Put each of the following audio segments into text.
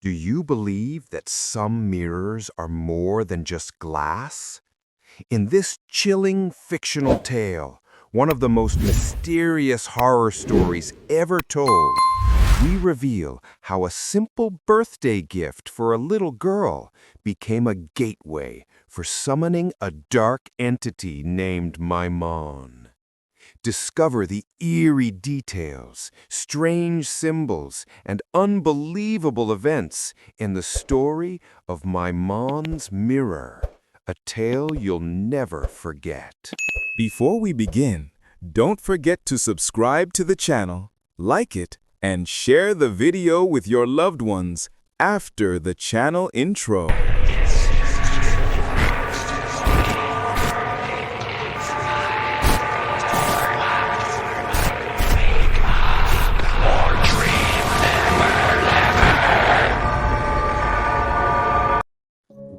Do you believe that some mirrors are more than just glass? In this chilling fictional tale, one of the most mysterious horror stories ever told, we reveal how a simple birthday gift for a little girl became a gateway for summoning a dark entity named Maimon. Discover the eerie details, strange symbols, and unbelievable events in the story of Maimon's Mirror, a tale you'll never forget. Before we begin, don't forget to subscribe to the channel, like it, and share the video with your loved ones after the channel intro.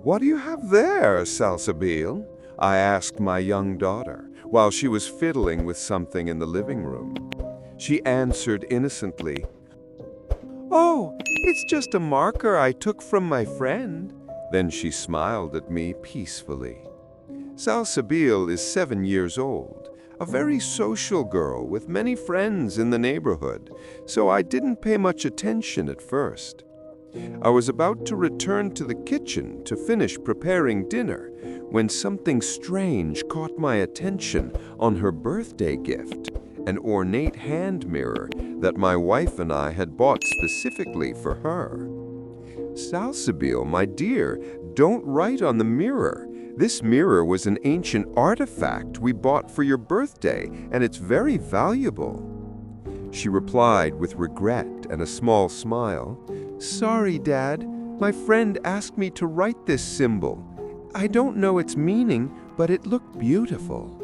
"What do you have there, Salsabil?" I asked my young daughter, while she was fiddling with something in the living room. She answered innocently, "Oh, it's just a marker I took from my friend." Then she smiled at me peacefully. Salsabil is 7 years old, a very social girl with many friends in the neighborhood, so I didn't pay much attention at first. I was about to return to the kitchen to finish preparing dinner when something strange caught my attention on her birthday gift, an ornate hand mirror that my wife and I had bought specifically for her. "Salsabil, my dear, don't write on the mirror. This mirror was an ancient artifact we bought for your birthday, and it's very valuable." She replied with regret and a small smile, "Sorry, Dad. My friend asked me to write this symbol. I don't know its meaning, but it looked beautiful."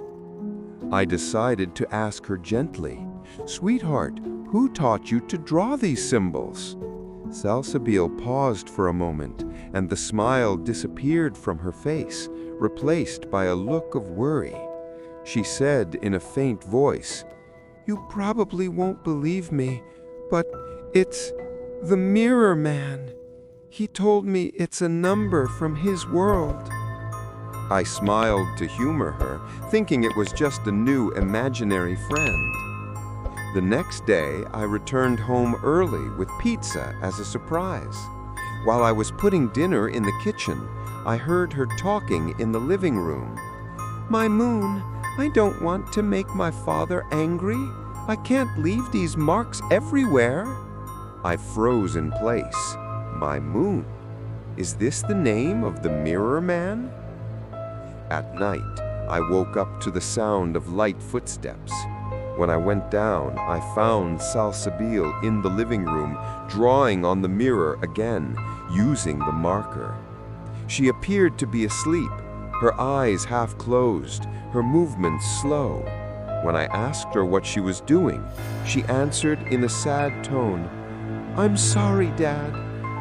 I decided to ask her gently, "Sweetheart, who taught you to draw these symbols?" Salsabil paused for a moment, and the smile disappeared from her face, replaced by a look of worry. She said in a faint voice, "You probably won't believe me, but it's the Mirror Man. He told me it's a number from his world." I smiled to humor her, thinking it was just a new imaginary friend. The next day, I returned home early with pizza as a surprise. While I was putting dinner in the kitchen, I heard her talking in the living room. "My moon, I don't want to make my father angry. I can't leave these marks everywhere." I froze in place. My moon? Is this the name of the Mirror Man? At night, I woke up to the sound of light footsteps. When I went down, I found Salsabil in the living room, drawing on the mirror again, using the marker. She appeared to be asleep, her eyes half closed, her movements slow. When I asked her what she was doing, she answered in a sad tone, "I'm sorry, Dad,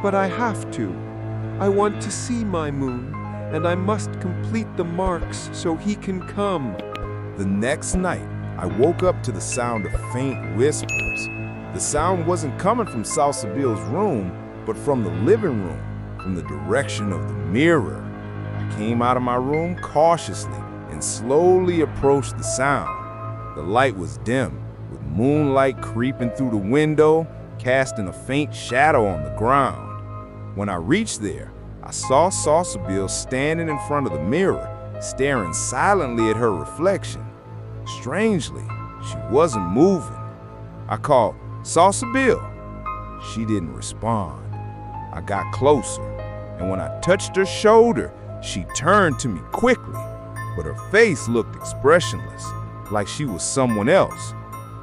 but I have to. I want to see my moon, and I must complete the marks so he can come." The next night, I woke up to the sound of faint whispers. The sound wasn't coming from Salsabil's room, but from the living room, from the direction of the mirror. I came out of my room cautiously and slowly approached the sound. The light was dim, with moonlight creeping through the window, casting a faint shadow on the ground. When I reached there, I saw Salsabil standing in front of the mirror, staring silently at her reflection. Strangely, she wasn't moving. I called, "Salsabil." She didn't respond. I got closer, and when I touched her shoulder, she turned to me quickly, but her face looked expressionless, like she was someone else.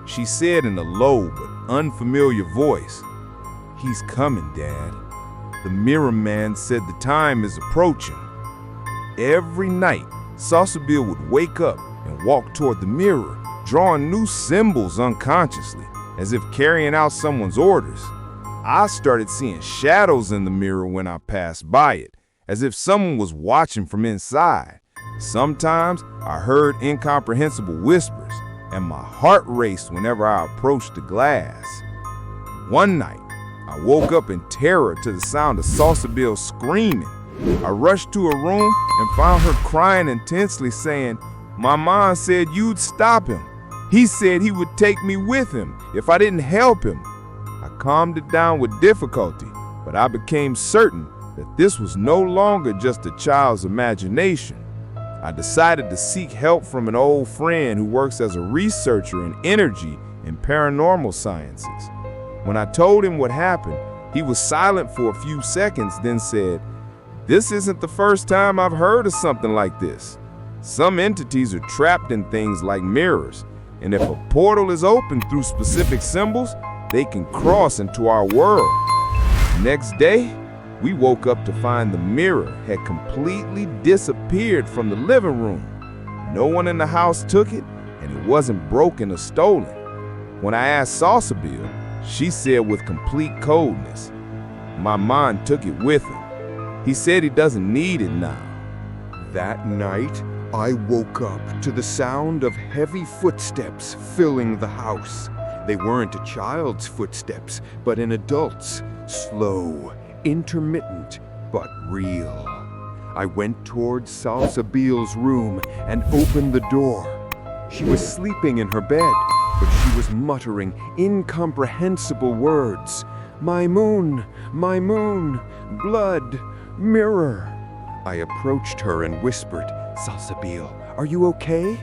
She said in a low but unfamiliar voice, "He's coming, Dad. The Mirror Man said the time is approaching." Every night, Salsabil would wake up and walk toward the mirror, drawing new symbols unconsciously, as if carrying out someone's orders. I started seeing shadows in the mirror when I passed by it, as if someone was watching from inside. Sometimes I heard incomprehensible whispers, and my heart raced whenever I approached the glass. One night, I woke up in terror to the sound of Salsabill screaming. I rushed to her room and found her crying intensely, saying, "My mom said you'd stop him. He said he would take me with him if I didn't help him." I calmed it down with difficulty, but I became certain that this was no longer just a child's imagination. I decided to seek help from an old friend who works as a researcher in energy and paranormal sciences. When I told him what happened, he was silent for a few seconds, then said, "This isn't the first time I've heard of something like this. Some entities are trapped in things like mirrors, and if a portal is opened through specific symbols, they can cross into our world." Next day, we woke up to find the mirror had completely disappeared from the living room. No one in the house took it, and it wasn't broken or stolen. When I asked Salsabill, she said with complete coldness, "My man took it with him. He said he doesn't need it now." That night, I woke up to the sound of heavy footsteps filling the house. They weren't a child's footsteps, but an adult's, slow, intermittent, but real. I went towards Salsabill's room and opened the door. She was sleeping in her bed, but she was muttering incomprehensible words. My moon, blood, mirror." I approached her and whispered, "Salsabill, are you okay?"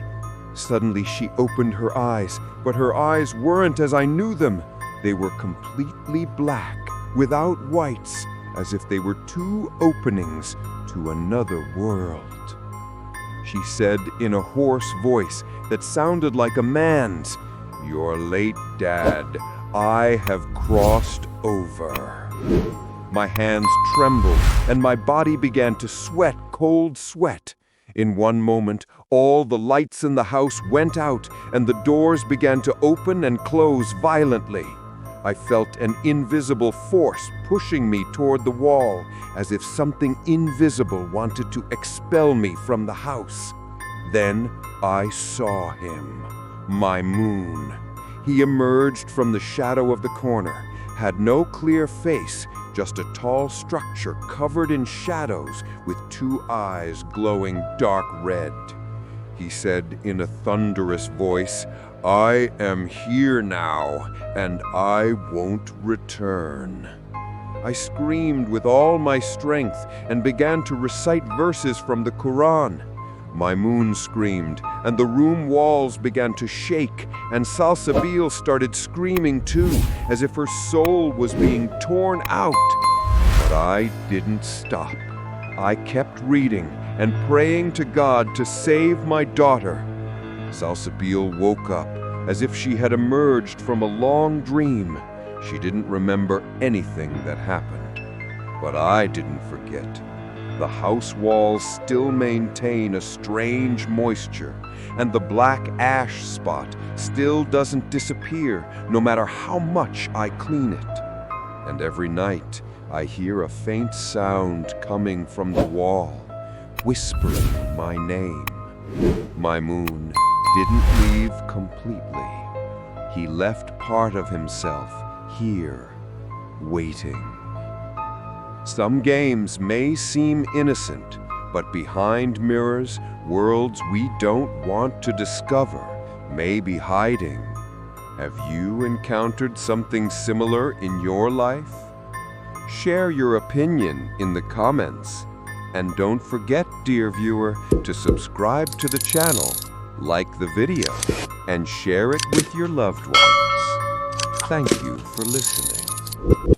Suddenly she opened her eyes, but her eyes weren't as I knew them. They were completely black, without whites, as if they were two openings to another world. She said in a hoarse voice that sounded like a man's, "Your late dad, I have crossed over." My hands trembled and my body began to sweat cold sweat. In one moment, all the lights in the house went out and the doors began to open and close violently. I felt an invisible force pushing me toward the wall, as if something invisible wanted to expel me from the house. Then I saw him, my moon. He emerged from the shadow of the corner, had no clear face, just a tall structure covered in shadows with two eyes glowing dark red. He said in a thunderous voice, "I am here now, and I won't return." I screamed with all my strength and began to recite verses from the Quran. My moon screamed, and the room walls began to shake, and Salsabill started screaming too, as if her soul was being torn out. But I didn't stop. I kept reading and praying to God to save my daughter. Salsabill woke up as if she had emerged from a long dream. She didn't remember anything that happened. But I didn't forget. The house walls still maintain a strange moisture, and the black ash spot still doesn't disappear no matter how much I clean it. And every night I hear a faint sound coming from the wall, whispering my name. My moon didn't leave completely. He left part of himself here, waiting. Some games may seem innocent, but behind mirrors, worlds we don't want to discover may be hiding. Have you encountered something similar in your life? Share your opinion in the comments. And don't forget, dear viewer, to subscribe to the channel, like the video, and share it with your loved ones. Thank you for listening.